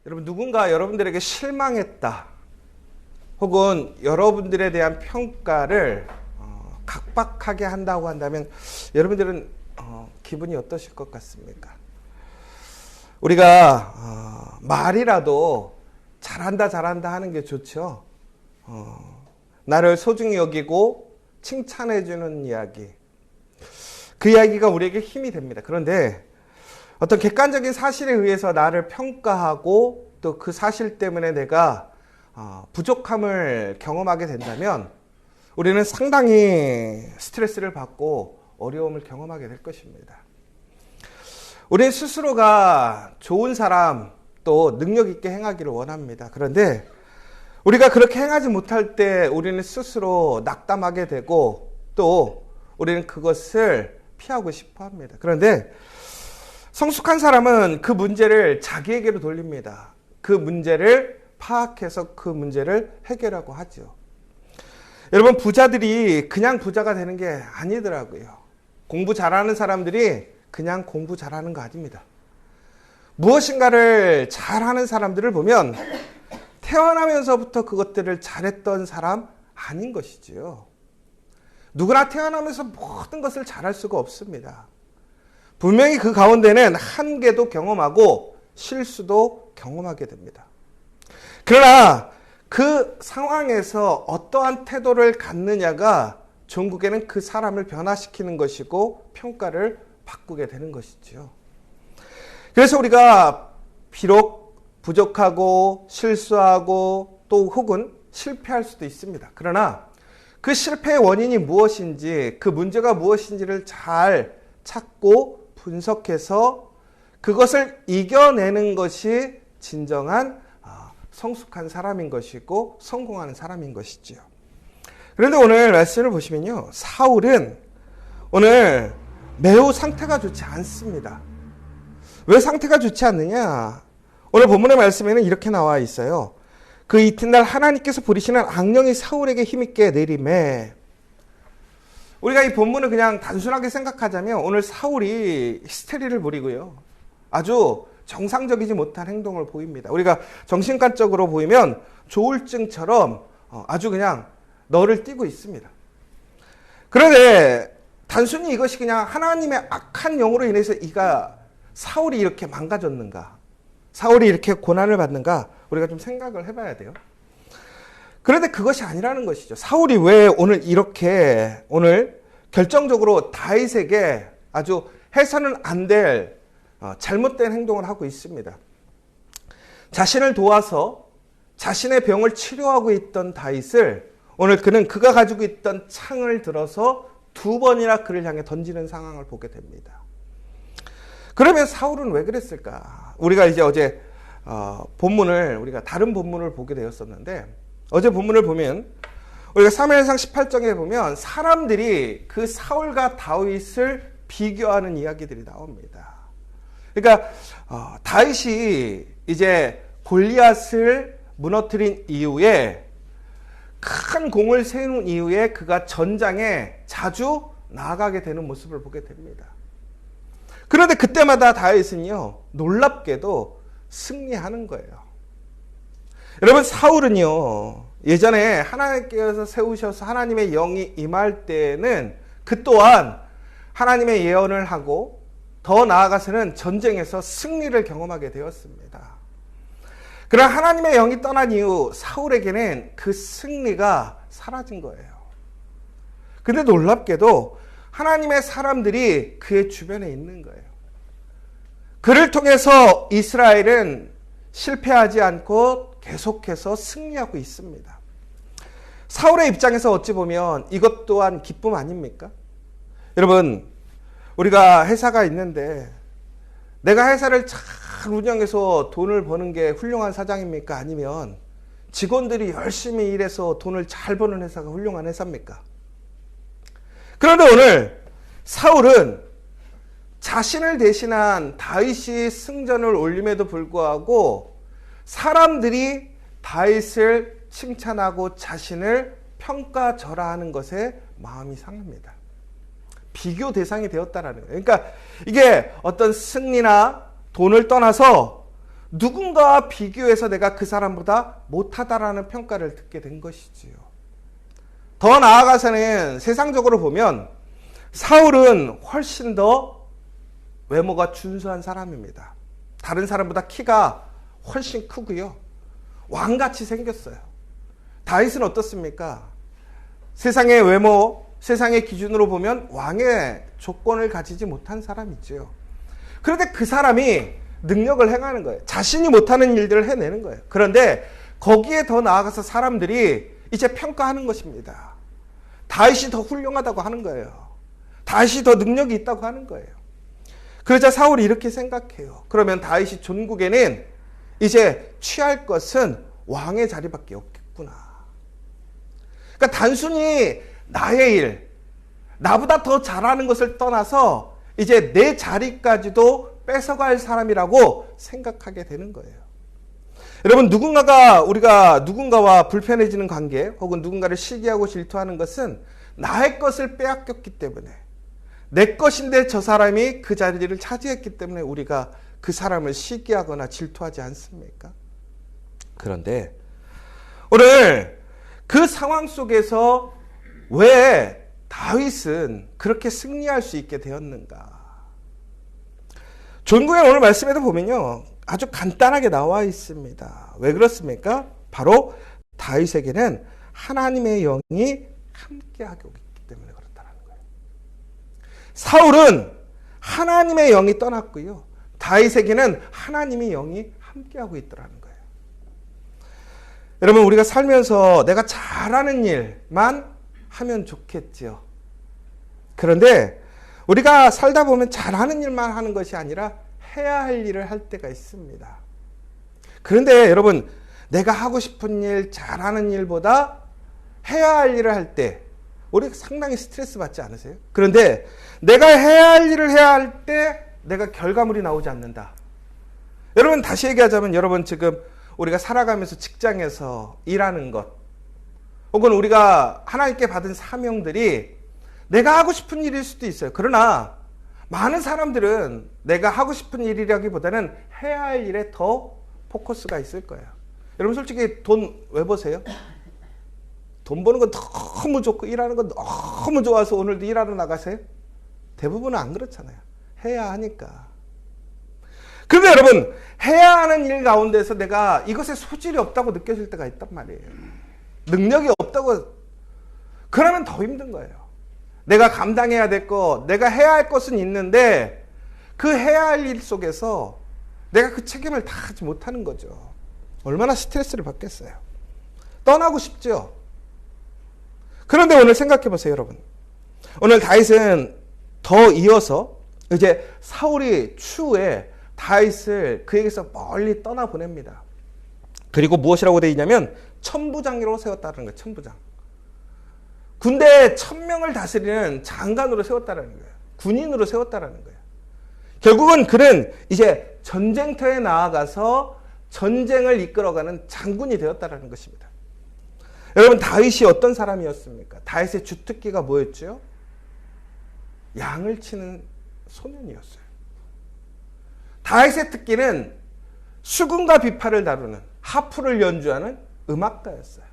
여러분, 누군가 여러분들에게 실망했다, 혹은 여러분들에 대한 평가를 각박하게 한다고 한다면 여러분들은 기분이 어떠실 것 같습니까? 우리가 말이라도 잘한다 하는 게 좋죠. 나를 소중히 여기고 칭찬해주는 이야기, 그 이야기가 우리에게 힘이 됩니다. 그런데 어떤 객관적인 사실에 의해서 나를 평가하고 또 그 사실 때문에 내가 부족함을 경험하게 된다면 우리는 상당히 스트레스를 받고 어려움을 경험하게 될 것입니다. 우리는 스스로가 좋은 사람, 또 능력 있게 행하기를 원합니다. 그런데 우리가 그렇게 행하지 못할 때 우리는 스스로 낙담하게 되고 또 우리는 그것을 피하고 싶어 합니다. 그런데 성숙한 사람은 그 문제를 자기에게로 돌립니다. 그 문제를 파악해서 그 문제를 해결하고 하죠. 여러분, 부자들이 그냥 부자가 되는 게 아니더라고요. 공부 잘하는 사람들이 그냥 공부 잘하는 거 아닙니다. 무엇인가를 잘하는 사람들을 보면 태어나면서부터 그것들을 잘했던 사람 아닌 것이지요. 누구나 태어나면서 모든 것을 잘할 수가 없습니다. 분명히 그 가운데는 한계도 경험하고 실수도 경험하게 됩니다. 그러나 그 상황에서 어떠한 태도를 갖느냐가 종국에는 그 사람을 변화시키는 것이고 평가를 바꾸게 되는 것이지요. 그래서 우리가 비록 부족하고 실수하고 또 혹은 실패할 수도 있습니다. 그러나 그 실패의 원인이 무엇인지, 그 문제가 무엇인지를 잘 찾고 분석해서 그것을 이겨내는 것이 진정한 성숙한 사람인 것이고 성공하는 사람인 것이지요. 그런데 오늘 말씀을 보시면요, 사울은 오늘 매우 상태가 좋지 않습니다. 왜 상태가 좋지 않느냐? 오늘 본문의 말씀에는 이렇게 나와 있어요. 그 이튿날 하나님께서 부리시는 악령이 사울에게 힘있게 내림에, 우리가 이 본문을 그냥 단순하게 생각하자면 오늘 사울이 히스테리를 부리고요, 아주 정상적이지 못한 행동을 보입니다. 우리가 정신과적으로 보이면 조울증처럼 아주 그냥 너를 띠고 있습니다. 그런데 단순히 이것이 그냥 하나님의 악한 영으로 인해서 사울이 이렇게 망가졌는가, 사울이 이렇게 고난을 받는가, 우리가 좀 생각을 해봐야 돼요. 그런데 그것이 아니라는 것이죠. 사울이 왜 오늘 결정적으로 다윗에게 아주 해서는 안 될 잘못된 행동을 하고 있습니다. 자신을 도와서 자신의 병을 치료하고 있던 다윗을 오늘 그가 가지고 있던 창을 들어서 2번이나 그를 향해 던지는 상황을 보게 됩니다. 그러면 사울은 왜 그랬을까? 우리가 이제 어제 우리가 다른 본문을 보게 되었었는데, 어제 본문을 보면 우리가 사무엘상 18장에 보면 사람들이 그 사울과 다윗을 비교하는 이야기들이 나옵니다. 그러니까 다윗이 이제 골리앗을 무너뜨린 이후에, 큰 공을 세운 이후에 그가 전장에 자주 나아가게 되는 모습을 보게 됩니다. 그런데 그때마다 다윗은요, 놀랍게도 승리하는 거예요. 여러분, 사울은요, 예전에 하나님께서 세우셔서 하나님의 영이 임할 때에는 그 또한 하나님의 예언을 하고 더 나아가서는 전쟁에서 승리를 경험하게 되었습니다. 그러나 하나님의 영이 떠난 이후 사울에게는 그 승리가 사라진 거예요. 근데 놀랍게도 하나님의 사람들이 그의 주변에 있는 거예요. 그를 통해서 이스라엘은 실패하지 않고 계속해서 승리하고 있습니다. 사울의 입장에서 어찌 보면 이것 또한 기쁨 아닙니까? 여러분, 우리가 회사가 있는데 내가 회사를 잘 운영해서 돈을 버는 게 훌륭한 사장입니까? 아니면 직원들이 열심히 일해서 돈을 잘 버는 회사가 훌륭한 회사입니까? 그런데 오늘 사울은 자신을 대신한 다윗이 승전을 올림에도 불구하고 사람들이 다윗을 칭찬하고 자신을 평가절하하는 것에 마음이 상합니다. 비교 대상이 되었다라는 거예요. 그러니까 이게 어떤 승리나 돈을 떠나서 누군가와 비교해서 내가 그 사람보다 못하다라는 평가를 듣게 된 것이지요. 더 나아가서는 세상적으로 보면 사울은 훨씬 더 외모가 준수한 사람입니다. 다른 사람보다 키가 훨씬 크고요. 왕같이 생겼어요. 다윗은 어떻습니까? 세상의 외모, 세상의 기준으로 보면 왕의 조건을 가지지 못한 사람이지요. 그런데 그 사람이 능력을 행하는 거예요. 자신이 못하는 일들을 해내는 거예요. 그런데 거기에 더 나아가서 사람들이 이제 평가하는 것입니다. 다윗이 더 훌륭하다고 하는 거예요. 다윗이 더 능력이 있다고 하는 거예요. 그러자 사울이 이렇게 생각해요. 그러면 다윗이 전국에는 이제 취할 것은 왕의 자리밖에 없겠구나. 그러니까 단순히 나의 일, 나보다 더 잘하는 것을 떠나서 이제 내 자리까지도 뺏어갈 사람이라고 생각하게 되는 거예요. 여러분, 우리가 누군가와 불편해지는 관계 혹은 누군가를 시기하고 질투하는 것은 나의 것을 빼앗겼기 때문에, 내 것인데 저 사람이 그 자리를 차지했기 때문에 우리가 그 사람을 시기하거나 질투하지 않습니까? 그런데 오늘 그 상황 속에서 왜 다윗은 그렇게 승리할 수 있게 되었는가? 전구의 오늘 말씀에도 보면요, 아주 간단하게 나와 있습니다. 왜 그렇습니까? 바로 다윗에게는 하나님의 영이 함께하고 있기 때문에 그렇다는 거예요. 사울은 하나님의 영이 떠났고요, 다윗에게는 하나님의 영이 함께하고 있더라는 거예요. 여러분, 우리가 살면서 내가 잘하는 일만 하면 좋겠지요. 그런데 우리가 살다 보면 잘하는 일만 하는 것이 아니라 해야 할 일을 할 때가 있습니다. 그런데 여러분, 내가 하고 싶은 일, 잘하는 일보다 해야 할 일을 할 때 우리 상당히 스트레스 받지 않으세요? 그런데 내가 해야 할 일을 해야 할 때 내가 결과물이 나오지 않는다. 여러분, 다시 얘기하자면 여러분, 지금 우리가 살아가면서 직장에서 일하는 것 혹은 우리가 하나님께 받은 사명들이 내가 하고 싶은 일일 수도 있어요. 그러나 많은 사람들은 내가 하고 싶은 일이라기보다는 해야 할 일에 더 포커스가 있을 거예요. 여러분, 솔직히 돈 왜 버세요? 돈 버는 건 너무 좋고 일하는 건 너무 좋아서 오늘도 일하러 나가세요? 대부분은 안 그렇잖아요. 해야 하니까. 그런데 여러분, 해야 하는 일 가운데서 내가 이것에 소질이 없다고 느껴질 때가 있단 말이에요. 능력이 없다고. 그러면 더 힘든 거예요. 내가 감당해야 될 것, 내가 해야 할 것은 있는데 그 해야 할 일 속에서 내가 그 책임을 다 하지 못하는 거죠. 얼마나 스트레스를 받겠어요. 떠나고 싶죠. 그런데 오늘 생각해 보세요, 여러분. 오늘 다윗은 더 이어서 이제 사울이 추후에 다윗을 그에게서 멀리 떠나보냅니다. 그리고 무엇이라고 되어 있냐면 천부장으로 세웠다는 거예요. 천부장. 군대 1000명을 다스리는 장관으로 세웠다는 거예요. 군인으로 세웠다는 거예요. 결국은 그는 이제 전쟁터에 나아가서 전쟁을 이끌어가는 장군이 되었다는 것입니다. 여러분, 다윗이 어떤 사람이었습니까? 다윗의 주특기가 뭐였죠? 양을 치는 소년이었어요. 다윗의 특기는 수금과 비파를 다루는, 하프를 연주하는 음악가였어요.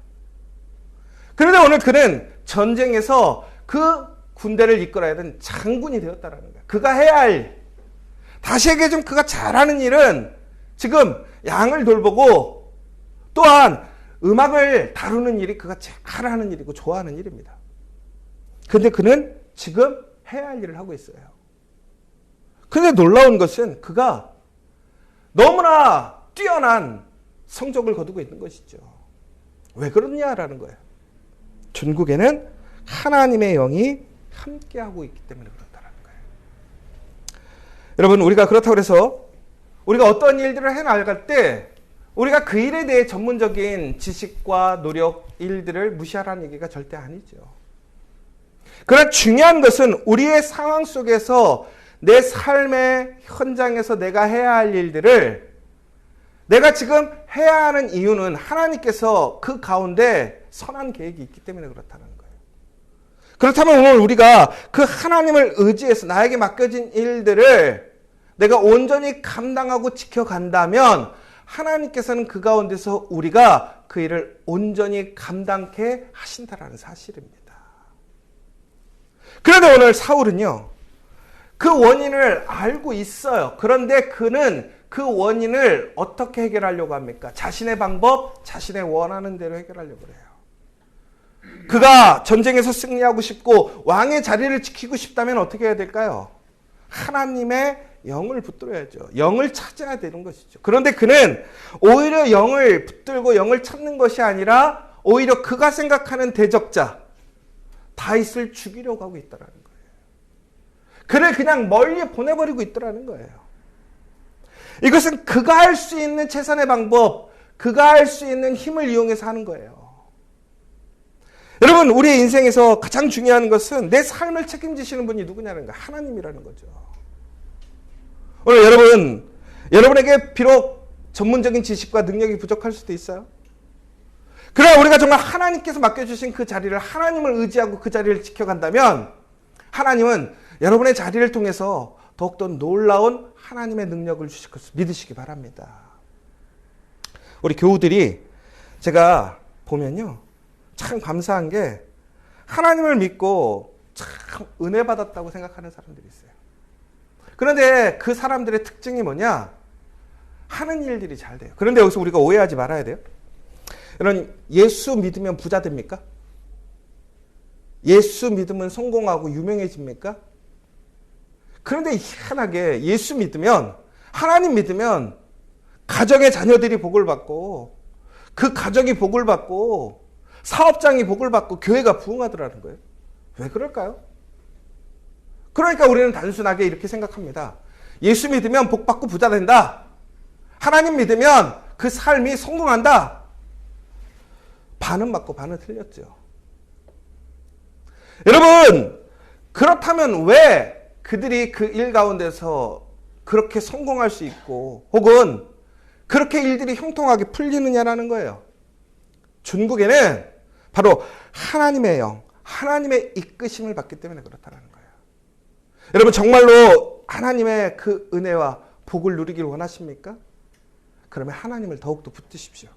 그런데 오늘 그는 전쟁에서 그 군대를 이끌어야 하는 장군이 되었다는 거예요. 그가 해야 할, 다시 얘기해 그가 잘하는 일은 지금 양을 돌보고 또한 음악을 다루는 일이 그가 잘하는 일이고 좋아하는 일입니다. 그런데 그는 지금 해야 할 일을 하고 있어요. 그런데 놀라운 것은 그가 너무나 뛰어난 성적을 거두고 있는 것이죠. 왜 그러냐라는 거예요. 전국에는 하나님의 영이 함께하고 있기 때문에 그렇다는 거예요. 여러분, 우리가 그렇다고 해서 우리가 어떤 일들을 해나갈 때 우리가 그 일에 대해 전문적인 지식과 노력, 일들을 무시하라는 얘기가 절대 아니죠. 그러나 중요한 것은 우리의 상황 속에서 내 삶의 현장에서 내가 해야 할 일들을 내가 지금 해야 하는 이유는 하나님께서 그 가운데 선한 계획이 있기 때문에 그렇다는 거예요. 그렇다면 오늘 우리가 그 하나님을 의지해서 나에게 맡겨진 일들을 내가 온전히 감당하고 지켜간다면 하나님께서는 그 가운데서 우리가 그 일을 온전히 감당케 하신다라는 사실입니다. 그런데 오늘 사울은요, 그 원인을 알고 있어요. 그런데 그는 그 원인을 어떻게 해결하려고 합니까? 자신의 방법, 자신의 원하는 대로 해결하려고 해요. 그가 전쟁에서 승리하고 싶고 왕의 자리를 지키고 싶다면 어떻게 해야 될까요? 하나님의 영을 붙들어야죠. 영을 찾아야 되는 것이죠. 그런데 그는 오히려 영을 붙들고 영을 찾는 것이 아니라 오히려 그가 생각하는 대적자 다윗을 죽이려고 하고 있다는 거예요. 그를 그냥 멀리 보내버리고 있더라는 거예요. 이것은 그가 할 수 있는 최선의 방법, 그가 할 수 있는 힘을 이용해서 하는 거예요. 여러분, 우리의 인생에서 가장 중요한 것은 내 삶을 책임지시는 분이 누구냐는 거예요. 하나님이라는 거죠. 오늘 여러분에게 비록 전문적인 지식과 능력이 부족할 수도 있어요. 그러나 우리가 정말 하나님께서 맡겨주신 그 자리를 하나님을 의지하고 그 자리를 지켜간다면 하나님은 여러분의 자리를 통해서 더욱더 놀라운 하나님의 능력을 주실 것을 믿으시기 바랍니다. 우리 교우들이 제가 보면요, 참 감사한 게 하나님을 믿고 참 은혜 받았다고 생각하는 사람들이 있어요. 그런데 그 사람들의 특징이 뭐냐? 하는 일들이 잘 돼요. 그런데 여기서 우리가 오해하지 말아야 돼요. 여러분, 예수 믿으면 부자 됩니까? 예수 믿으면 성공하고 유명해집니까? 그런데 희한하게 예수 믿으면, 하나님 믿으면 가정의 자녀들이 복을 받고 그 가정이 복을 받고 사업장이 복을 받고 교회가 부흥하더라는 거예요. 왜 그럴까요? 그러니까 우리는 단순하게 이렇게 생각합니다. 예수 믿으면 복 받고 부자 된다. 하나님 믿으면 그 삶이 성공한다. 반은 맞고 반은 틀렸죠. 여러분, 그렇다면 왜 그들이 그 일 가운데서 그렇게 성공할 수 있고 혹은 그렇게 일들이 형통하게 풀리느냐라는 거예요. 중국에는 바로 하나님의 영, 하나님의 이끄심을 받기 때문에 그렇다는 거예요. 여러분, 정말로 하나님의 그 은혜와 복을 누리길 원하십니까? 그러면 하나님을 더욱더 붙드십시오.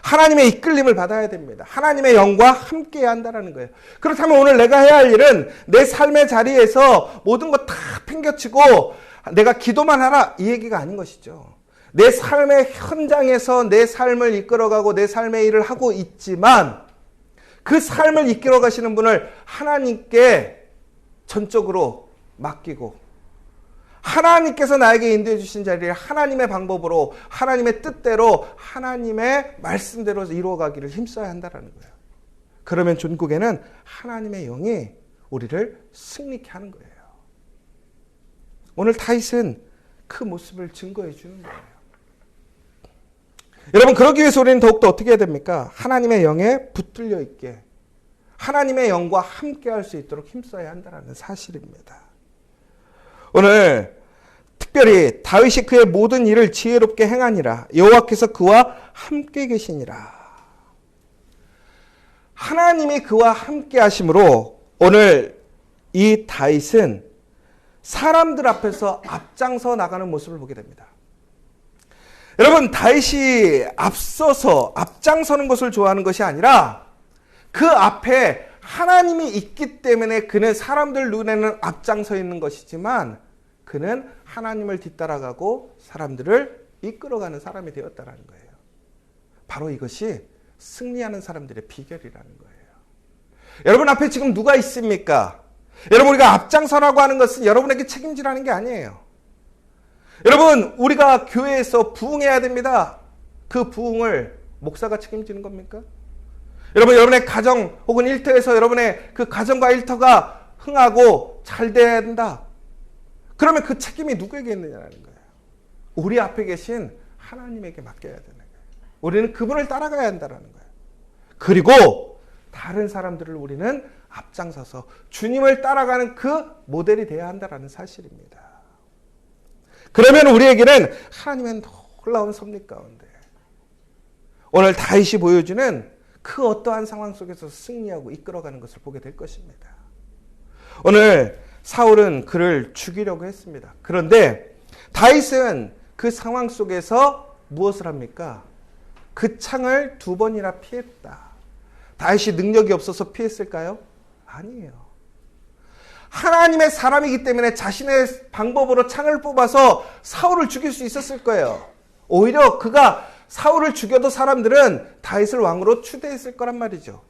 하나님의 이끌림을 받아야 됩니다. 하나님의 영과 함께 해야 한다는 거예요. 그렇다면 오늘 내가 해야 할 일은 내 삶의 자리에서 모든 것 다 팽겨치고 내가 기도만 하라, 이 얘기가 아닌 것이죠. 내 삶의 현장에서 내 삶을 이끌어가고 내 삶의 일을 하고 있지만 그 삶을 이끌어 가시는 분을 하나님께 전적으로 맡기고 하나님께서 나에게 인도해 주신 자리를 하나님의 방법으로, 하나님의 뜻대로, 하나님의 말씀대로 이루어가기를 힘써야 한다는 거예요. 그러면 전국에는 하나님의 영이 우리를 승리케 하는 거예요. 오늘 다윗은 그 모습을 증거해 주는 거예요. 여러분, 그러기 위해서 우리는 더욱더 어떻게 해야 됩니까? 하나님의 영에 붙들려 있게, 하나님의 영과 함께 할 수 있도록 힘써야 한다는 사실입니다. 오늘 특별히 다윗이 그의 모든 일을 지혜롭게 행하니라. 여호와께서 그와 함께 계시니라. 하나님이 그와 함께 하심으로 오늘 이 다윗은 사람들 앞에서 앞장서 나가는 모습을 보게 됩니다. 여러분, 다윗이 앞장서는 것을 좋아하는 것이 아니라 그 앞에 하나님이 있기 때문에 그는 사람들 눈에는 앞장서 있는 것이지만 그는 하나님을 뒤따라가고 사람들을 이끌어가는 사람이 되었다는 거예요. 바로 이것이 승리하는 사람들의 비결이라는 거예요. 여러분 앞에 지금 누가 있습니까? 여러분, 우리가 앞장서라고 하는 것은 여러분에게 책임지라는 게 아니에요. 여러분, 우리가 교회에서 부흥해야 됩니다. 그 부흥을 목사가 책임지는 겁니까? 여러분, 여러분의 가정 혹은 일터에서 여러분의 그 가정과 일터가 흥하고 잘 돼야 된다. 그러면 그 책임이 누구에게 있느냐는 거예요. 우리 앞에 계신 하나님에게 맡겨야 되는 거예요. 우리는 그분을 따라가야 한다는 거예요. 그리고 다른 사람들을 우리는 앞장서서 주님을 따라가는 그 모델이 되어야 한다는 사실입니다. 그러면 우리에게는 하나님의 놀라운 섭리 가운데 오늘 다윗이 보여주는 그 어떠한 상황 속에서 승리하고 이끌어가는 것을 보게 될 것입니다. 오늘 사울은 그를 죽이려고 했습니다. 그런데 다윗은 그 상황 속에서 무엇을 합니까? 그 창을 2번이나 피했다. 다윗이 능력이 없어서 피했을까요? 아니에요. 하나님의 사람이기 때문에 자신의 방법으로 창을 뽑아서 사울을 죽일 수 있었을 거예요. 오히려 그가 사울을 죽여도 사람들은 다윗을 왕으로 추대했을 거란 말이죠.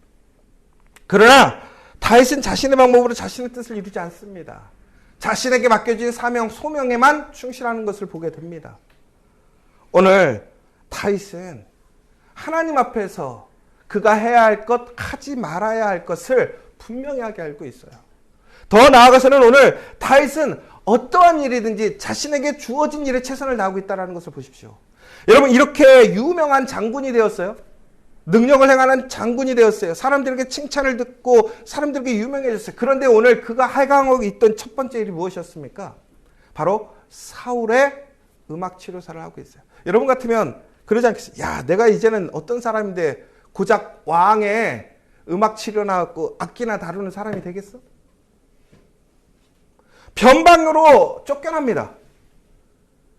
그러나 다윗은 자신의 방법으로 자신의 뜻을 이루지 않습니다. 자신에게 맡겨진 사명, 소명에만 충실하는 것을 보게 됩니다. 오늘 다윗은 하나님 앞에서 그가 해야 할 것, 하지 말아야 할 것을 분명하게 알고 있어요. 더 나아가서는 오늘 다윗은 어떠한 일이든지 자신에게 주어진 일에 최선을 다하고 있다는 것을 보십시오. 여러분, 이렇게 유명한 장군이 되었어요. 능력을 행하는 장군이 되었어요. 사람들에게 칭찬을 듣고 사람들에게 유명해졌어요. 그런데 오늘 그가 해강하고 있던 첫 번째 일이 무엇이었습니까? 바로 사울의 음악 치료사를 하고 있어요. 여러분 같으면 그러지 않겠어요? 야, 내가 이제는 어떤 사람인데 고작 왕의 음악 치료나 하고 악기나 다루는 사람이 되겠어? 변방으로 쫓겨납니다.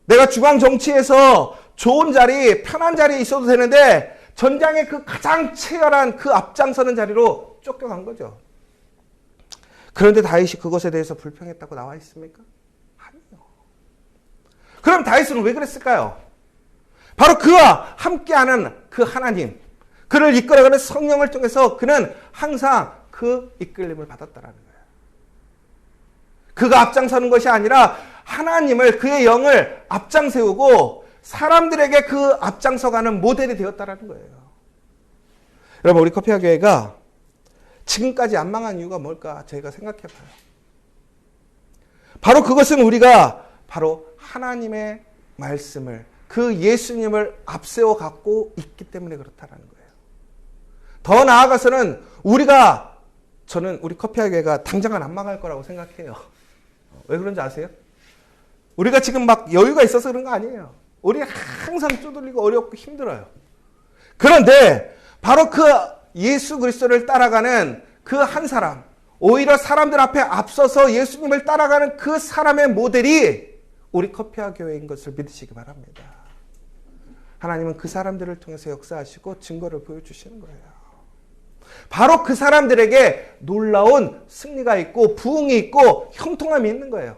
내가 중앙 정치에서 좋은 자리, 편한 자리에 있어도 되는데 전장의 그 가장 치열한 그 앞장서는 자리로 쫓겨간 거죠. 그런데 다윗이 그것에 대해서 불평했다고 나와 있습니까? 아니요. 그럼 다윗은 왜 그랬을까요? 바로 그와 함께하는 그 하나님, 그를 이끌어가는 성령을 통해서 그는 항상 그 이끌림을 받았다라는 거예요. 그가 앞장서는 것이 아니라 하나님을, 그의 영을 앞장세우고 사람들에게 그 앞장서가는 모델이 되었다라는 거예요. 여러분, 우리 커피와 교회가 지금까지 안 망한 이유가 뭘까? 저희가 생각해 봐요. 바로 그것은 우리가 바로 하나님의 말씀을, 그 예수님을 앞세워 갖고 있기 때문에 그렇다는 거예요. 더 나아가서는 저는 우리 커피와 교회가 당장은 안 망할 거라고 생각해요. 왜 그런지 아세요? 우리가 지금 막 여유가 있어서 그런 거 아니에요. 우리가 항상 쪼들리고 어렵고 힘들어요. 그런데 바로 그 예수 그리스도를 따라가는 그 한 사람, 오히려 사람들 앞에 앞서서 예수님을 따라가는 그 사람의 모델이 우리 커피와 교회인 것을 믿으시기 바랍니다. 하나님은 그 사람들을 통해서 역사하시고 증거를 보여주시는 거예요. 바로 그 사람들에게 놀라운 승리가 있고 부흥이 있고 형통함이 있는 거예요.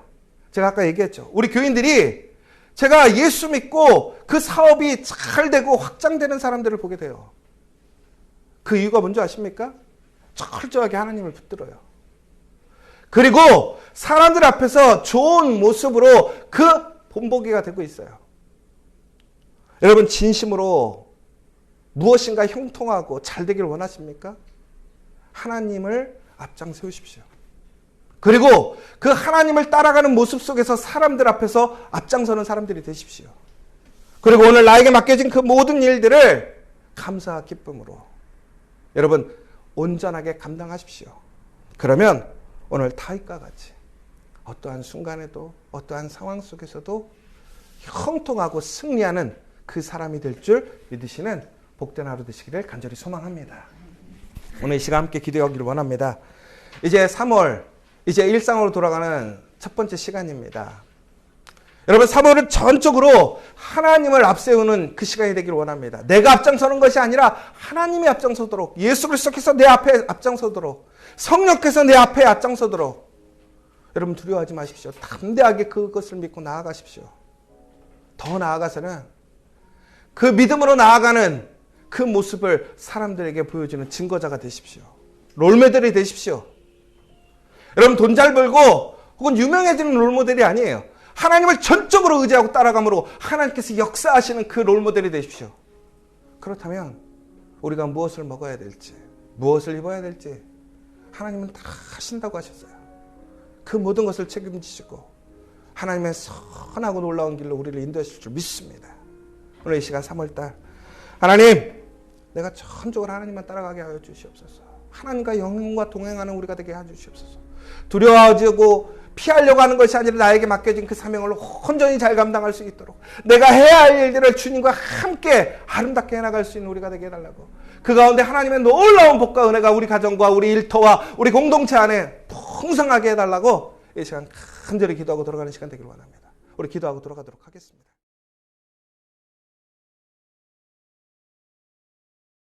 제가 아까 얘기했죠. 우리 교인들이 제가 예수 믿고 그 사업이 잘 되고 확장되는 사람들을 보게 돼요. 그 이유가 뭔지 아십니까? 철저하게 하나님을 붙들어요. 그리고 사람들 앞에서 좋은 모습으로 그 본보기가 되고 있어요. 여러분, 진심으로 무엇인가 형통하고 잘 되기를 원하십니까? 하나님을 앞장 세우십시오. 그리고 그 하나님을 따라가는 모습 속에서 사람들 앞에서 앞장서는 사람들이 되십시오. 그리고 오늘 나에게 맡겨진 그 모든 일들을 감사와 기쁨으로 여러분 온전하게 감당하십시오. 그러면 오늘 다윗과 같이 어떠한 순간에도 어떠한 상황 속에서도 형통하고 승리하는 그 사람이 될 줄 믿으시는 복된 하루 되시기를 간절히 소망합니다. 오늘 이 시간 함께 기도하기를 원합니다. 이제 3월, 이제 일상으로 돌아가는 첫 번째 시간입니다. 여러분, 3월은 전적으로 하나님을 앞세우는 그 시간이 되기를 원합니다. 내가 앞장서는 것이 아니라 하나님이 앞장서도록, 예수 그리스도께서 내 앞에 앞장서도록, 성령께서 내 앞에 앞장서도록 여러분 두려워하지 마십시오. 담대하게 그것을 믿고 나아가십시오. 더 나아가서는 그 믿음으로 나아가는 그 모습을 사람들에게 보여주는 증거자가 되십시오. 롤모델이 되십시오. 여러분, 돈 잘 벌고 혹은 유명해지는 롤모델이 아니에요. 하나님을 전적으로 의지하고 따라감으로 하나님께서 역사하시는 그 롤모델이 되십시오. 그렇다면 우리가 무엇을 먹어야 될지, 무엇을 입어야 될지 하나님은 다 하신다고 하셨어요. 그 모든 것을 책임지시고 하나님의 선하고 놀라운 길로 우리를 인도하실 줄 믿습니다. 오늘 이 시간 3월달 하나님, 내가 전적으로 하나님만 따라가게 하여 주시옵소서. 하나님과 영혼과 동행하는 우리가 되게 하여 주시옵소서. 두려워하고 피하려고 하는 것이 아니라 나에게 맡겨진 그 사명을 온전히 잘 감당할 수 있도록 내가 해야 할 일들을 주님과 함께 아름답게 해나갈 수 있는 우리가 되게 해달라고, 그 가운데 하나님의 놀라운 복과 은혜가 우리 가정과 우리 일터와 우리 공동체 안에 풍성하게 해달라고 이 시간 간절히 기도하고 돌아가는 시간 되기를 원합니다. 우리 기도하고 돌아가도록 하겠습니다.